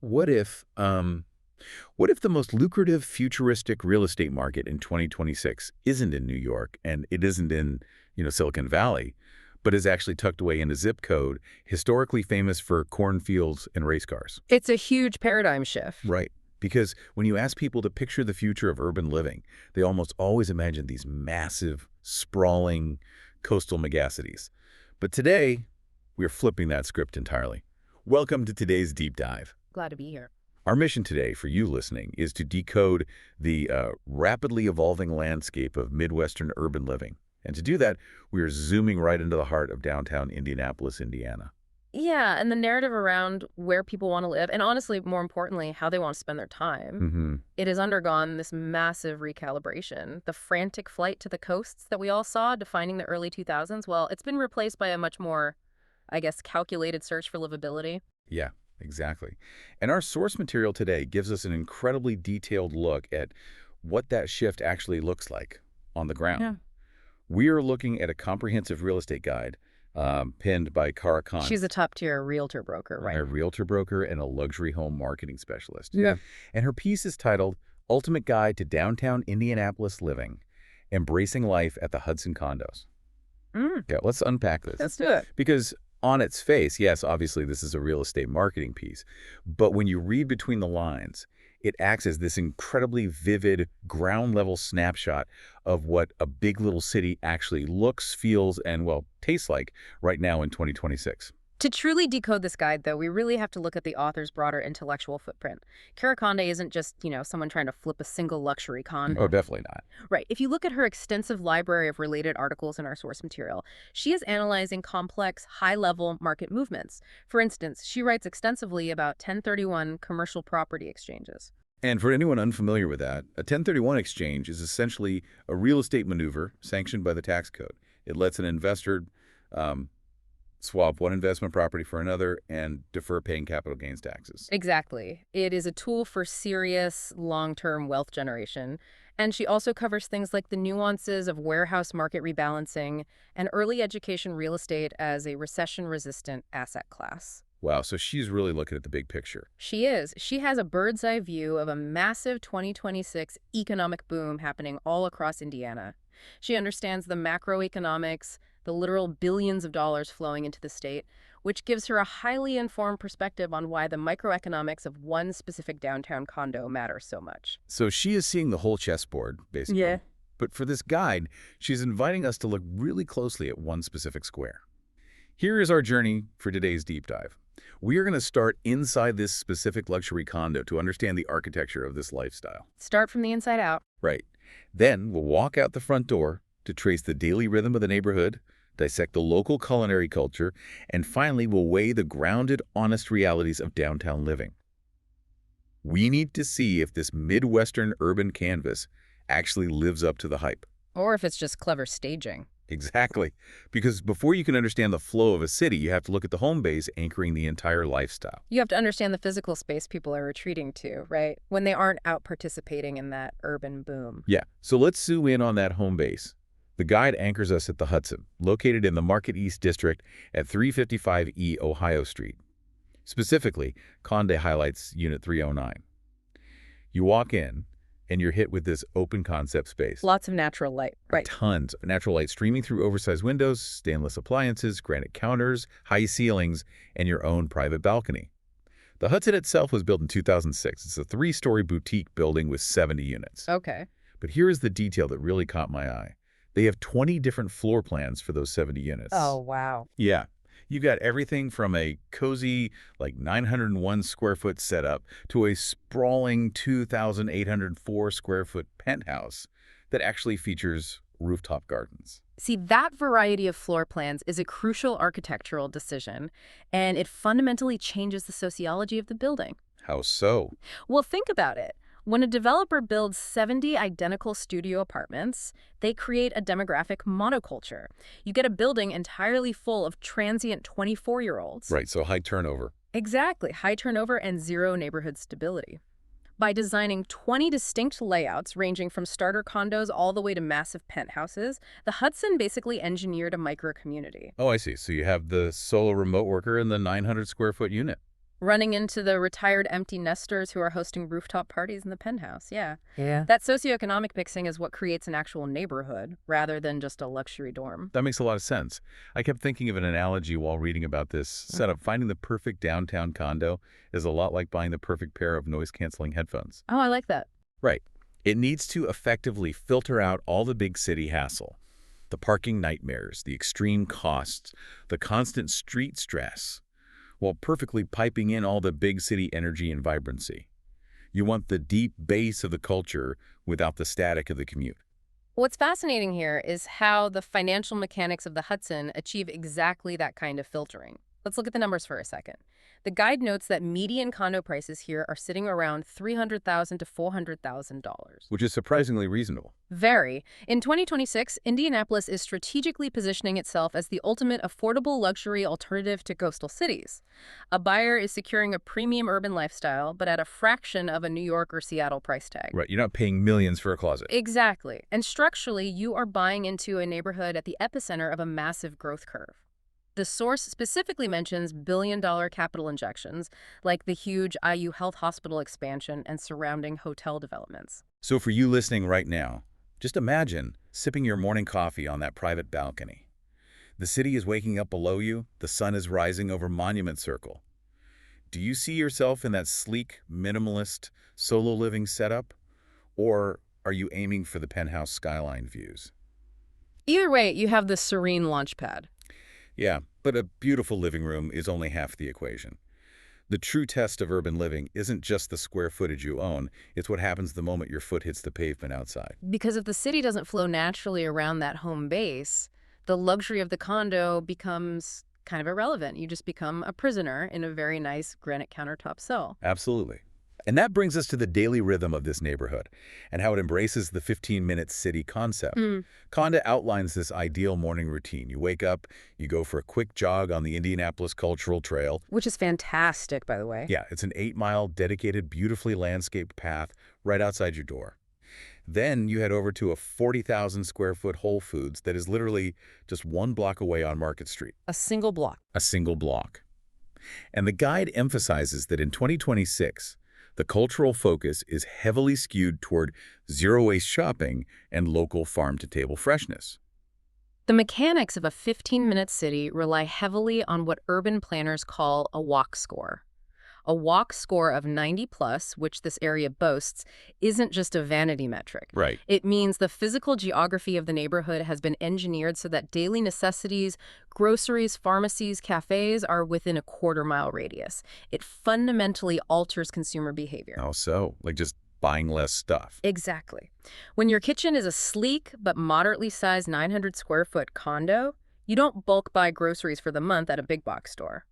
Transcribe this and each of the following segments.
What if, what if the most lucrative futuristic real estate market in 2026 isn't in New York and it isn't in, Silicon Valley, but is actually tucked away in a zip code historically famous for cornfields and race cars? It's a huge paradigm shift. Right. Because when you ask people to picture the future of urban living, they almost always imagine these massive, sprawling coastal megacities. But today, we're flipping that script entirely. Welcome to today's deep dive. Glad to be here. Our mission today for you listening is to decode the rapidly evolving landscape of Midwestern urban living. And to do that, we are zooming right into the heart of downtown Indianapolis, Indiana. Yeah, and the narrative around where people want to live, and honestly, more importantly, how they want to spend their time, it has undergone this massive recalibration. The frantic flight to the coasts that we all saw defining the early 2000s, well, it's been replaced by a much more, calculated search for livability. Yeah, exactly. And our source material today gives us an incredibly detailed look at what that shift actually looks like on the ground. Yeah. We are looking at a comprehensive real estate guide penned by Cara. She's a top-tier realtor broker, right? A realtor broker and a luxury home marketing specialist. Yeah. And her piece is titled Ultimate Guide to Downtown Indianapolis Living, Embracing Life at the Hudson Condos. Yeah, let's unpack this. Let's do it. Because on its face, yes, obviously this is a real estate marketing piece, but when you read between the lines, it acts as this incredibly vivid ground-level snapshot of what a big little city actually looks, feels, and, well, tastes like right now in 2026. To truly decode this guide, though, we really have to look at the author's broader intellectual footprint. Cara Conde isn't just, someone trying to flip a single luxury condo. Oh, definitely not. Right. If you look at her extensive library of related articles in our source material, she is analyzing complex, high-level market movements. For instance, she writes extensively about 1031 commercial property exchanges. And for anyone unfamiliar with that, a 1031 exchange is essentially a real estate maneuver sanctioned by the tax code. It lets an investor swap one investment property for another and defer paying capital gains taxes. Exactly. It is a tool for serious long-term wealth generation. And she also covers things like the nuances of warehouse market rebalancing and early education real estate as a recession-resistant asset class. Wow, so she's really looking at the big picture. She is. She has a bird's eye view of a massive 2026 economic boom happening all across Indiana. She understands the macroeconomics, the literal billions of dollars flowing into the state, which gives her a highly informed perspective on why the microeconomics of one specific downtown condo matters so much. So she is seeing the whole chessboard, basically. Yeah. But for this guide, she's inviting us to look really closely at one specific square. Here is our journey for today's deep dive. We are going to start inside this specific luxury condo to understand the architecture of this lifestyle. Start from the inside out. Right. Then we'll walk out the front door to trace the daily rhythm of the neighborhood, dissect the local culinary culture, and finally we'll weigh the grounded, honest realities of downtown living. We need to see if this Midwestern urban canvas actually lives up to the hype. Or if it's just clever staging. Exactly. Because before you can understand the flow of a city, you have to look at the home base anchoring the entire lifestyle. You have to understand the physical space people are retreating to, right? When they aren't out participating in that urban boom. Yeah. So let's zoom in on that home base. The guide anchors us at the Hudson, located in the Market East District at 355 E Ohio Street. Specifically, Conde highlights Unit 309. You walk in, and you're hit with this open concept space. Lots of natural light, right? Tons of natural light streaming through oversized windows, stainless appliances, granite counters, high ceilings, and your own private balcony. The Hudson itself was built in 2006. It's a 3-story boutique building with 70 units. Okay. But here is the detail that really caught my eye. They have 20 different floor plans for those 70 units. Oh, wow. Yeah. You've got everything from a cozy, 901 square foot setup to a sprawling 2,804 square foot penthouse that actually features rooftop gardens. See, that variety of floor plans is a crucial architectural decision, and it fundamentally changes the sociology of the building. How so? Well, think about it. When a developer builds 70 identical studio apartments, they create a demographic monoculture. You get a building entirely full of transient 24-year-olds. Right, so high turnover. Exactly, high turnover and zero neighborhood stability. By designing 20 distinct layouts ranging from starter condos all the way to massive penthouses, the Hudson basically engineered a micro-community. Oh, I see. So you have the solo remote worker in the 900 square foot unit. Running into the retired empty nesters who are hosting rooftop parties in the penthouse, yeah. Yeah. That socioeconomic mixing is what creates an actual neighborhood, rather than just a luxury dorm. That makes a lot of sense. I kept thinking of an analogy while reading about this setup. Finding the perfect downtown condo is a lot like buying the perfect pair of noise-canceling headphones. Oh, I like that. Right. It needs to effectively filter out all the big city hassle, the parking nightmares, the extreme costs, the constant street stress, while perfectly piping in all the big city energy and vibrancy. You want the deep bass of the culture without the static of the commute. What's fascinating here is how the financial mechanics of the Hudson achieve exactly that kind of filtering. Let's look at the numbers for a second. The guide notes that median condo prices here are sitting around $300,000 to $400,000. Which is surprisingly reasonable. Very. In 2026, Indianapolis is strategically positioning itself as the ultimate affordable luxury alternative to coastal cities. A buyer is securing a premium urban lifestyle, but at a fraction of a New York or Seattle price tag. Right, you're not paying millions for a closet. Exactly. And structurally, you are buying into a neighborhood at the epicenter of a massive growth curve. The source specifically mentions billion-dollar capital injections, like the huge IU Health Hospital expansion and surrounding hotel developments. So for you listening right now, just imagine sipping your morning coffee on that private balcony. The city is waking up below you, the sun is rising over Monument Circle. Do you see yourself in that sleek, minimalist, solo living setup? Or are you aiming for the penthouse skyline views? Either way, you have the serene launch pad. Yeah, but a beautiful living room is only half the equation. The true test of urban living isn't just the square footage you own, it's what happens the moment your foot hits the pavement outside. Because if the city doesn't flow naturally around that home base, the luxury of the condo becomes kind of irrelevant. You just become a prisoner in a very nice granite countertop cell. Absolutely. And that brings us to the daily rhythm of this neighborhood and how it embraces the 15-minute city concept. Conde outlines this ideal morning routine. You wake up, you go for a quick jog on the Indianapolis Cultural Trail. Which is fantastic, by the way. Yeah, it's an 8-mile, dedicated, beautifully landscaped path right outside your door. Then you head over to a 40,000-square-foot Whole Foods that is literally just 1 block away on Market Street. A single block. A single block. And the guide emphasizes that in 2026, the cultural focus is heavily skewed toward zero-waste shopping and local farm-to-table freshness. The mechanics of a 15-minute city rely heavily on what urban planners call a walk score. A walk score of 90 plus, which this area boasts, isn't just a vanity metric. Right. It means the physical geography of the neighborhood has been engineered so that daily necessities, groceries, pharmacies, cafes are within a quarter-mile radius. It fundamentally alters consumer behavior. How so? Like just buying less stuff. Exactly. When your kitchen is a sleek but moderately sized 900-square-foot condo, you don't bulk buy groceries for the month at a big box store.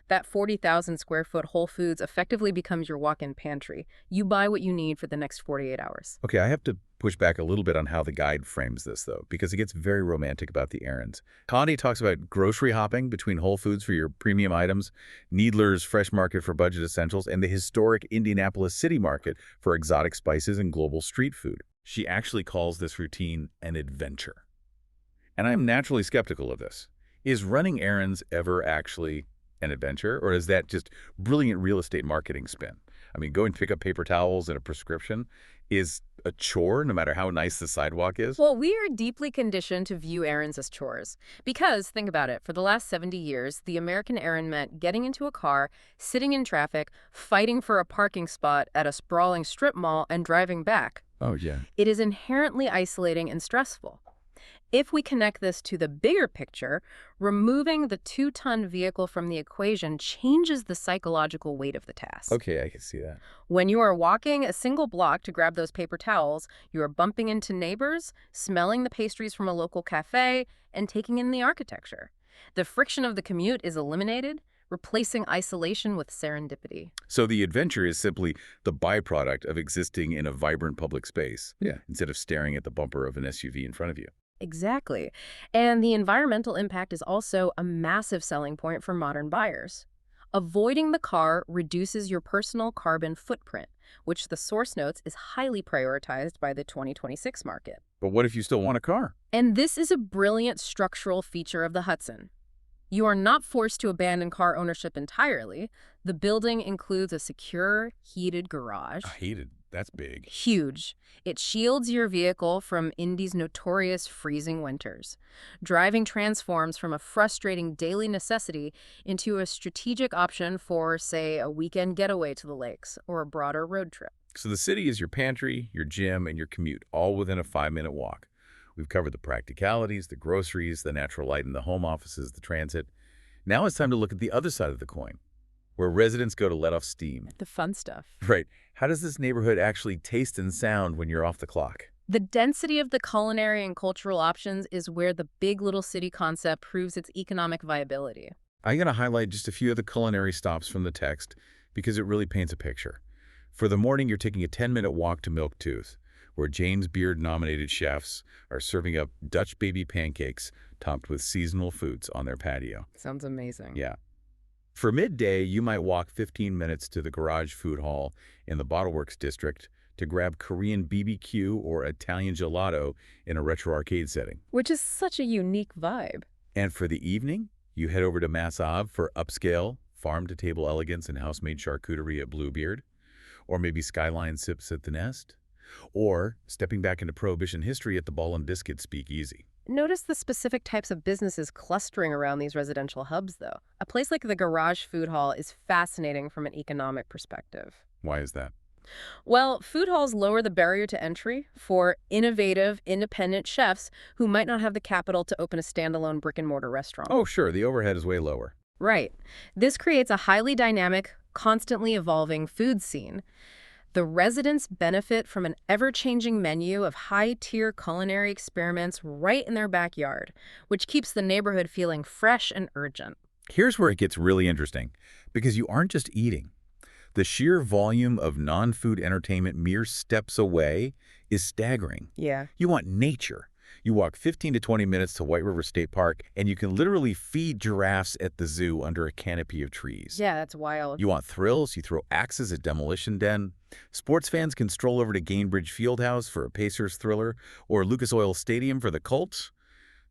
That 40,000-square-foot Whole Foods effectively becomes your walk-in pantry. You buy what you need for the next 48 hours. Okay, I have to push back a little bit on how the guide frames this, though, because it gets very romantic about the errands. Conde talks about grocery hopping between Whole Foods for your premium items, Needler's Fresh Market for budget essentials, and the historic Indianapolis City Market for exotic spices and global street food. She actually calls this routine an adventure. And I'm naturally skeptical of this. Is running errands ever actually an adventure, or is that just brilliant real estate marketing spin? I mean, going to pick up paper towels and a prescription is a chore, no matter how nice the sidewalk is? Well, we are deeply conditioned to view errands as chores. Because, think about it, for the last 70 years, the American errand meant getting into a car, sitting in traffic, fighting for a parking spot at a sprawling strip mall, and driving back. Oh, yeah. It is inherently isolating and stressful. If we connect this to the bigger picture, removing the 2-ton vehicle from the equation changes the psychological weight of the task. Okay, I can see that. When you are walking a single block to grab those paper towels, you are bumping into neighbors, smelling the pastries from a local cafe, and taking in the architecture. The friction of the commute is eliminated, replacing isolation with serendipity. So the adventure is simply the byproduct of existing in a vibrant public space, instead of staring at the bumper of an SUV in front of you. Exactly. And the environmental impact is also a massive selling point for modern buyers. Avoiding the car reduces your personal carbon footprint, which the source notes is highly prioritized by the 2026 market. But what if you still want a car? And this is a brilliant structural feature of the Hudson. You are not forced to abandon car ownership entirely. The building includes a secure, heated garage. Heated. That's big. Huge. It shields your vehicle from Indy's notorious freezing winters. Driving transforms from a frustrating daily necessity into a strategic option for, say, a weekend getaway to the lakes or a broader road trip. So the city is your pantry, your gym, and your commute, all within a 5-minute walk. We've covered the practicalities, the groceries, the natural light in the home offices, the transit. Now it's time to look at the other side of the coin, where residents go to let off steam. The fun stuff. Right. How does this neighborhood actually taste and sound when you're off the clock? The density of the culinary and cultural options is where the big little city concept proves its economic viability. I'm going to highlight just a few of the culinary stops from the text because it really paints a picture. For the morning, you're taking a 10-minute walk to Milk Tooth, where James Beard-nominated chefs are serving up Dutch baby pancakes topped with seasonal foods on their patio. Sounds amazing. Yeah. For midday, you might walk 15 minutes to the Garage Food Hall in the Bottleworks district to grab Korean BBQ or Italian gelato in a retro arcade setting. Which is such a unique vibe. And for the evening, you head over to Mass Ave for upscale, farm-to-table elegance and house-made charcuterie at Bluebeard, or maybe Skyline Sips at the Nest, or stepping back into Prohibition history at the Ball and Biscuit Speakeasy. Notice the specific types of businesses clustering around these residential hubs, though. A place like the Garage Food Hall is fascinating from an economic perspective. Why is that? Well, food halls lower the barrier to entry for innovative, independent chefs who might not have the capital to open a standalone brick-and-mortar restaurant. Oh, sure, the overhead is way lower. Right. This creates a highly dynamic, constantly evolving food scene. The residents benefit from an ever-changing menu of high-tier culinary experiments right in their backyard, which keeps the neighborhood feeling fresh and urgent. Here's where it gets really interesting, because you aren't just eating. The sheer volume of non-food entertainment mere steps away is staggering. Yeah. You want nature. You walk 15 to 20 minutes to White River State Park, and you can literally feed giraffes at the zoo under a canopy of trees. Yeah, that's wild. You want thrills? You throw axes at Demolition Den. Sports fans can stroll over to Gainbridge Fieldhouse for a Pacers thriller, or Lucas Oil Stadium for the Colts.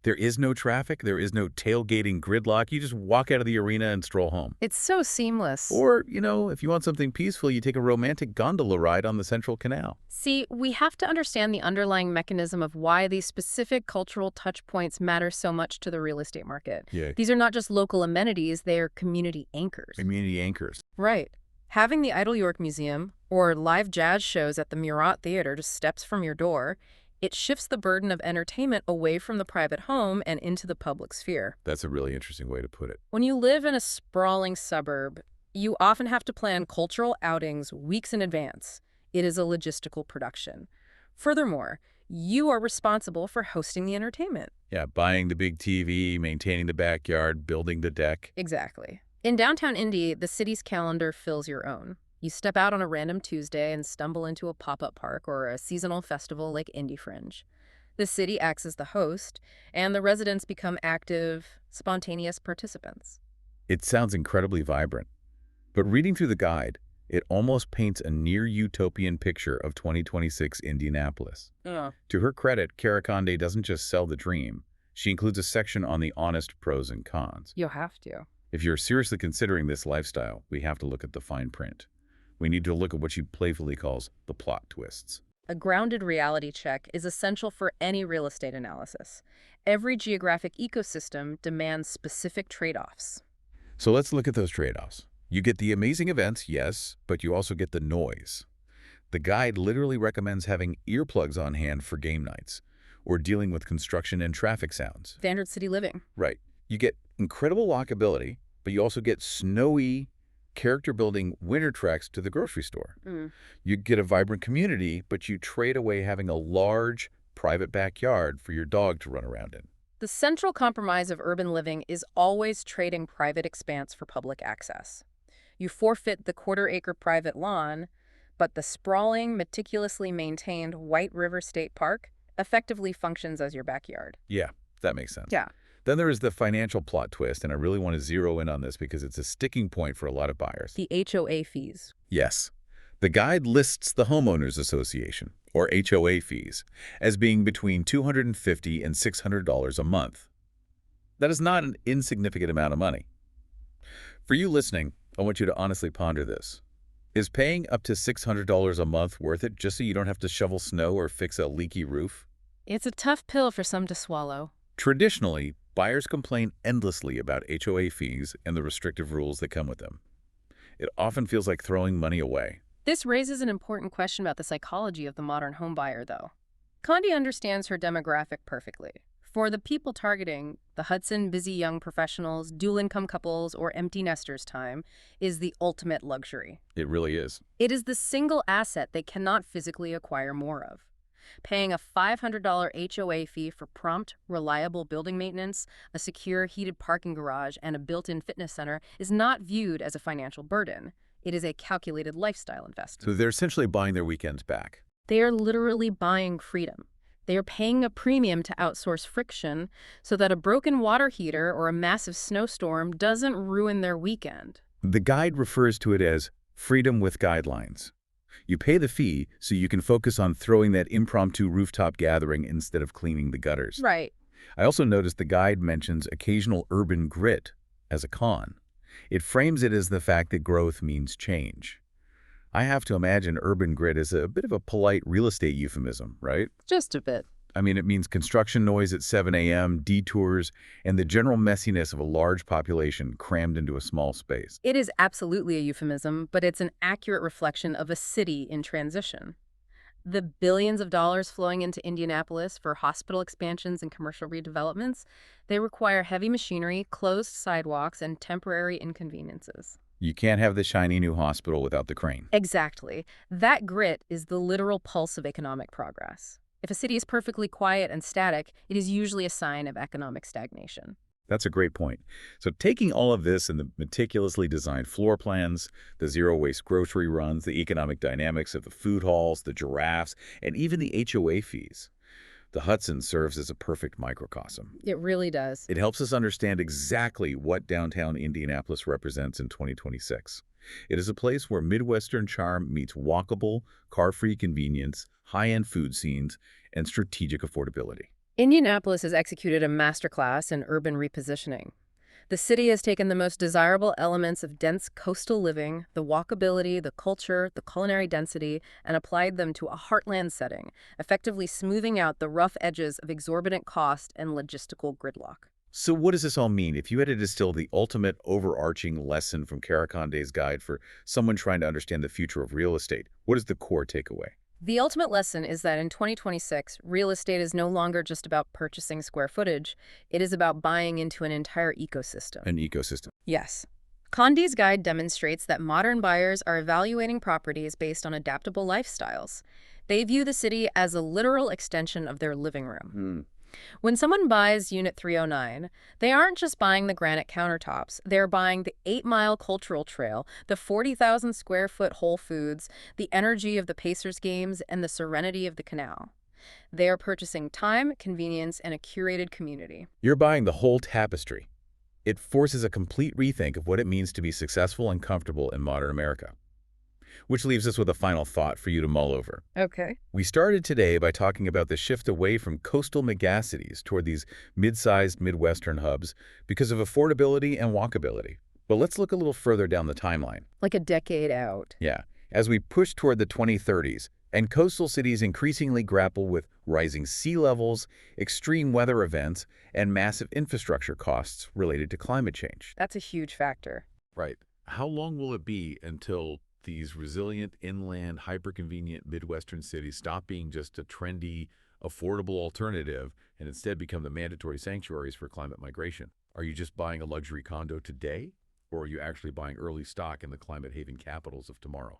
There is no traffic. There is no tailgating gridlock. You just walk out of the arena and stroll home. It's so seamless. Or, if you want something peaceful, you take a romantic gondola ride on the Central Canal. See, we have to understand the underlying mechanism of why these specific cultural touch points matter so much to the real estate market. Yeah. These are not just local amenities, they are community anchors. Community anchors. Right. Having the Idle York Museum or live jazz shows at the Murat Theater just steps from your door, it shifts the burden of entertainment away from the private home and into the public sphere. That's a really interesting way to put it. When you live in a sprawling suburb, you often have to plan cultural outings weeks in advance. It is a logistical production. Furthermore, you are responsible for hosting the entertainment. Yeah, buying the big TV, maintaining the backyard, building the deck. Exactly. In downtown Indy, the city's calendar fills your own. You step out on a random Tuesday and stumble into a pop-up park or a seasonal festival like Indy Fringe. The city acts as the host, and the residents become active, spontaneous participants. It sounds incredibly vibrant. But reading through the guide, it almost paints a near-utopian picture of 2026 Indianapolis. Yeah. To her credit, Cara Conde doesn't just sell the dream. She includes a section on the honest pros and cons. You'll have to. If you're seriously considering this lifestyle, we have to look at the fine print. We need to look at what she playfully calls the plot twists. A grounded reality check is essential for any real estate analysis. Every geographic ecosystem demands specific trade-offs. So let's look at those trade-offs. You get the amazing events, yes, but you also get the noise. The guide literally recommends having earplugs on hand for game nights or dealing with construction and traffic sounds. Standard city living. Right. You get incredible walkability, but you also get snowy, character-building winter treks to the grocery store. You get a vibrant community, but you trade away having a large, private backyard for your dog to run around in. The central compromise of urban living is always trading private expanse for public access. You forfeit the quarter-acre private lawn, but the sprawling, meticulously maintained White River State Park effectively functions as your backyard. Yeah, that makes sense. Yeah. Then there is the financial plot twist, and I really want to zero in on this because it's a sticking point for a lot of buyers. The HOA fees. Yes. The guide lists the Homeowners Association, or HOA fees, as being between $250 and $600 a month. That is not an insignificant amount of money. For you listening, I want you to honestly ponder this. Is paying up to $600 a month worth it just so you don't have to shovel snow or fix a leaky roof? It's a tough pill for some to swallow. Traditionally, buyers complain endlessly about HOA fees and the restrictive rules that come with them. It often feels like throwing money away. This raises an important question about the psychology of the modern home buyer, though. Conde understands her demographic perfectly. For the people targeting, the Hudson busy young professionals, dual-income couples, or empty nesters time is the ultimate luxury. It really is. It is the single asset they cannot physically acquire more of. Paying a $500 HOA fee for prompt, reliable building maintenance, a secure heated parking garage, and a built-in fitness center is not viewed as a financial burden. It is a calculated lifestyle investment. So they're essentially buying their weekends back. They are literally buying freedom. They are paying a premium to outsource friction so that a broken water heater or a massive snowstorm doesn't ruin their weekend. The guide refers to it as freedom with guidelines. You pay the fee so you can focus on throwing that impromptu rooftop gathering instead of cleaning the gutters. Right. I also noticed the guide mentions occasional urban grit as a con. It frames it as the fact that growth means change. I have to imagine urban grit is a bit of a polite real estate euphemism, right? Just a bit. I mean, it means construction noise at 7 a.m., detours, and the general messiness of a large population crammed into a small space. It is absolutely a euphemism, but it's an accurate reflection of a city in transition. The billions of dollars flowing into Indianapolis for hospital expansions and commercial redevelopments, they require heavy machinery, closed sidewalks, and temporary inconveniences. You can't have the shiny new hospital without the crane. Exactly. That grit is the literal pulse of economic progress. If a city is perfectly quiet and static, it is usually a sign of economic stagnation. That's a great point. So taking all of this and the meticulously designed floor plans, the zero-waste grocery runs, the economic dynamics of the food halls, the giraffes, and even the HOA fees, the Hudson serves as a perfect microcosm. It really does. It helps us understand exactly what downtown Indianapolis represents in 2026. It is a place where Midwestern charm meets walkable, car-free convenience, high-end food scenes, and strategic affordability. Indianapolis has executed a masterclass in urban repositioning. The city has taken the most desirable elements of dense coastal living, the walkability, the culture, the culinary density, and applied them to a heartland setting, effectively smoothing out the rough edges of exorbitant cost and logistical gridlock. So what does this all mean? If you had to distill the ultimate overarching lesson from Cara Conde's guide for someone trying to understand the future of real estate, what is the core takeaway? The ultimate lesson is that in 2026, real estate is no longer just about purchasing square footage. It is about buying into an entire ecosystem. An ecosystem. Yes. Conde's guide demonstrates that modern buyers are evaluating properties based on adaptable lifestyles. They view the city as a literal extension of their living room. When someone buys Unit 309, they aren't just buying the granite countertops. They're buying the 8-mile cultural trail, the 40,000 square foot Whole Foods, the energy of the Pacers games, and the serenity of the canal. They are purchasing time, convenience, and a curated community. You're buying the whole tapestry. It forces a complete rethink of what it means to be successful and comfortable in modern America. Which leaves us with a final thought for you to mull over. Okay. We started today by talking about the shift away from coastal megacities toward these mid-sized Midwestern hubs because of affordability and walkability. But let's look a little further down the timeline. Like a decade out. Yeah. As we push toward the 2030s, and coastal cities increasingly grapple with rising sea levels, extreme weather events, and massive infrastructure costs related to climate change. That's a huge factor. Right. How long will it be until these resilient, inland, hyper-convenient Midwestern cities stop being just a trendy, affordable alternative and instead become the mandatory sanctuaries for climate migration? Are you just buying a luxury condo today, or are you actually buying early stock in the climate-haven capitals of tomorrow?